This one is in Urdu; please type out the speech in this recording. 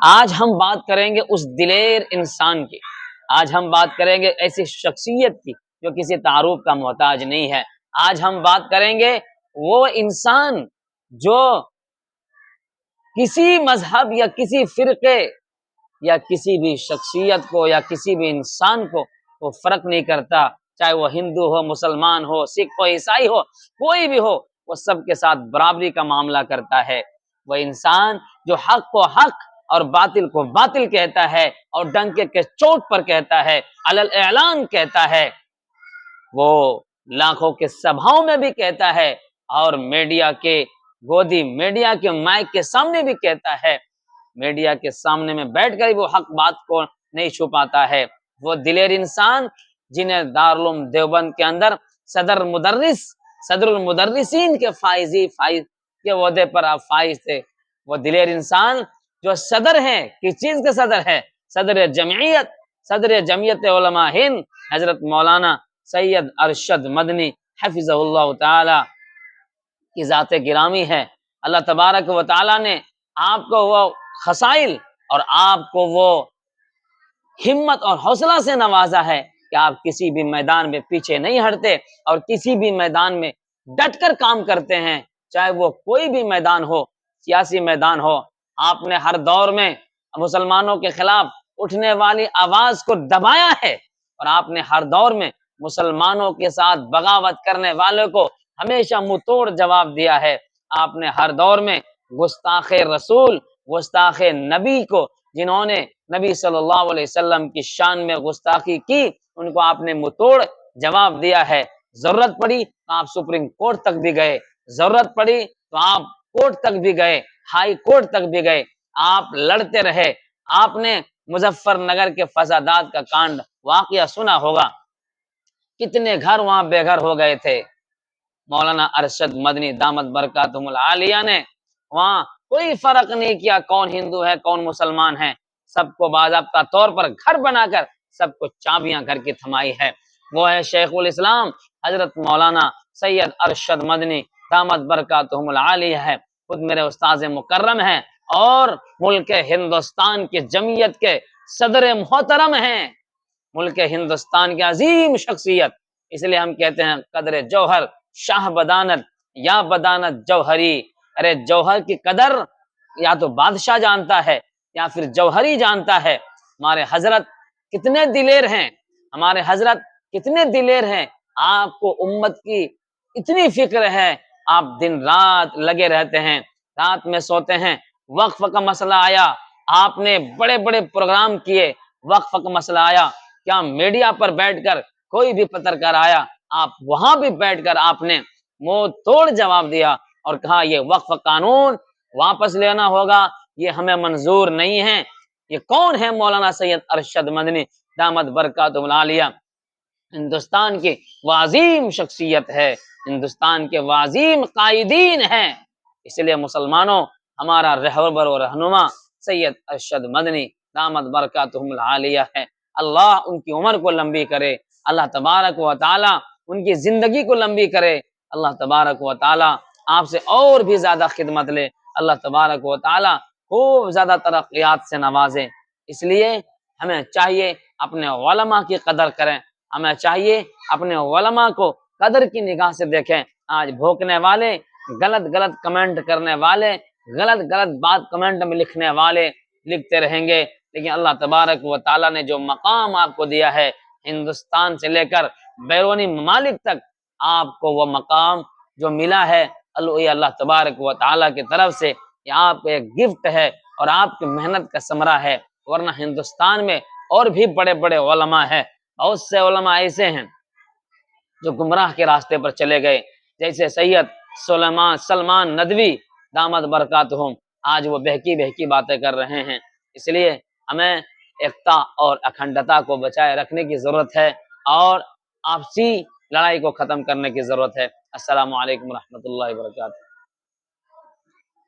آج ہم بات کریں گے اس دلیر انسان کی، آج ہم بات کریں گے ایسی شخصیت کی جو کسی تعارف کا محتاج نہیں ہے۔ آج ہم بات کریں گے وہ انسان جو کسی مذہب یا کسی فرقے یا کسی بھی شخصیت کو یا کسی بھی انسان کو وہ فرق نہیں کرتا، چاہے وہ ہندو ہو، مسلمان ہو، سکھ ہو، عیسائی ہو، کوئی بھی ہو، وہ سب کے ساتھ برابری کا معاملہ کرتا ہے۔ وہ انسان جو حق کو حق اور باطل کو باطل کہتا ہے اور ڈنکے کے چوٹ پر کہتا ہے، علل اعلان کہتا ہے، وہ لاکھوں کے سبھاؤں میں بھی کہتا ہے اور میڈیا کے گودی میڈیا کے مائک کے سامنے بھی کہتا ہے، میڈیا کے سامنے میں بیٹھ کر وہ حق بات کو نہیں چھپاتا ہے۔ وہ دلیر انسان جنہیں دارالعلوم دیوبند کے اندر صدر المدرسین کے فائز کے عہدے پر آپ فائز تھے، وہ دلیر انسان جو صدر ہیں، کس چیز کے صدر ہے؟ صدر جمعیت علماء ہند حضرت مولانا سید ارشد مدنی حفظہ اللہ تعالی کی ذات گرامی ہے۔ اللہ تبارک و تعالی نے آپ کو وہ خصائل اور آپ کو وہ ہمت اور حوصلہ سے نوازا ہے کہ آپ کسی بھی میدان میں پیچھے نہیں ہٹتے اور کسی بھی میدان میں ڈٹ کر کام کرتے ہیں، چاہے وہ کوئی بھی میدان ہو، سیاسی میدان ہو۔ آپ نے ہر دور میں مسلمانوں کے خلاف اٹھنے والی آواز کو دبایا ہے اور آپ نے ہر دور میں مسلمانوں کے ساتھ بغاوت کرنے والوں کو ہمیشہ منہ توڑ جواب دیا ہے۔ آپ نے ہر دور میں گستاخ رسول، گستاخ نبی کو، جنہوں نے نبی صلی اللہ علیہ وسلم کی شان میں گستاخی کی، ان کو آپ نے منہ توڑ جواب دیا ہے۔ ضرورت پڑی تو آپ سپریم کورٹ تک بھی گئے، ضرورت پڑی تو آپ کورٹ تک بھی گئے، ہائی کورٹ تک بھی گئے، آپ لڑتے رہے۔ آپ نے مظفر نگر کے فسادات کا کانڈ واقعہ سنا ہوگا، کتنے گھر وہاں بے گھر ہو گئے تھے۔ مولانا ارشد مدنی دامت برکاتہم العالیہ نے وہاں کوئی فرق نہیں کیا کون ہندو ہے کون مسلمان ہے، سب کو باضابطہ طور پر گھر بنا کر سب کو چابیاں گھر کی تھمائی ہے۔ وہ ہے شیخ الاسلام حضرت مولانا سید ارشد مدنی دامت برکاتہم العالیہ ہے، خود میرے استاذ مکرم ہیں اور ملک ہندوستان کی جمعیت کے صدر محترم ہیں، ملک ہندوستان کی عظیم شخصیت۔ اس لیے ہم کہتے ہیں قدر جوہر شاہ بدانت یا بدانت جوہری۔ ارے جوہر کی قدر یا تو بادشاہ جانتا ہے یا پھر جوہری جانتا ہے۔ ہمارے حضرت کتنے دلیر ہیں، ہمارے حضرت کتنے دلیر ہیں، آپ کو امت کی اتنی فکر ہے، آپ دن رات لگے رہتے ہیں، رات میں سوتے ہیں۔ وقف کا مسئلہ آیا، آپ نے بڑے بڑے پروگرام کیے، وقف کا مسئلہ آیا، کیا میڈیا پر بیٹھ کر کوئی بھی پترکار آیا، آپ وہاں بھی بیٹھ کر آپ نے منہ توڑ جواب دیا اور کہا یہ وقف قانون واپس لینا ہوگا، یہ ہمیں منظور نہیں ہے۔ یہ کون ہے؟ مولانا سید ارشد مدنی دامت برکاتہم العالیہ، ہندوستان کی وہ عظیم شخصیت ہے، ہندوستان کے وہ عظیم قائدین ہیں۔ اس لیے مسلمانوں، ہمارا رہبر و رہنما سید ارشد مدنی دامت برکاتہم العالیہ ہے۔ اللہ ان کی عمر کو لمبی کرے، اللہ تبارک و تعالی ان کی زندگی کو لمبی کرے، اللہ تبارک و تعالی آپ سے اور بھی زیادہ خدمت لے، اللہ تبارک و تعالی خوب زیادہ ترقیات سے نوازے۔ اس لیے ہمیں چاہیے اپنے علماء کی قدر کریں، ہمیں چاہیے اپنے علماء کو قدر کی نگاہ سے دیکھیں۔ آج بھوکنے والے، غلط غلط کمنٹ کرنے والے، غلط غلط بات کمنٹ میں لکھنے والے لکھتے رہیں گے، لیکن اللہ تبارک و تعالی نے جو مقام آپ کو دیا ہے، ہندوستان سے لے کر بیرونی ممالک تک آپ کو وہ مقام جو ملا ہے، اللہ تبارک و تعالی کی طرف سے، یہ آپ کو ایک گفٹ ہے اور آپ کی محنت کا ثمرہ ہے۔ ورنہ ہندوستان میں اور بھی بڑے بڑے علماء ہیں، بہت سے علماء ایسے ہیں جو گمراہ کے راستے پر چلے گئے، جیسے سید سلمان ندوی دامت برکاتہم، آج وہ بہکی بہکی باتیں کر رہے ہیں۔ اس لیے ہمیں ایکتا اور اکھنڈتا کو بچائے رکھنے کی ضرورت ہے اور آپسی لڑائی کو ختم کرنے کی ضرورت ہے۔ السلام علیکم ورحمۃ اللہ وبرکاتہ۔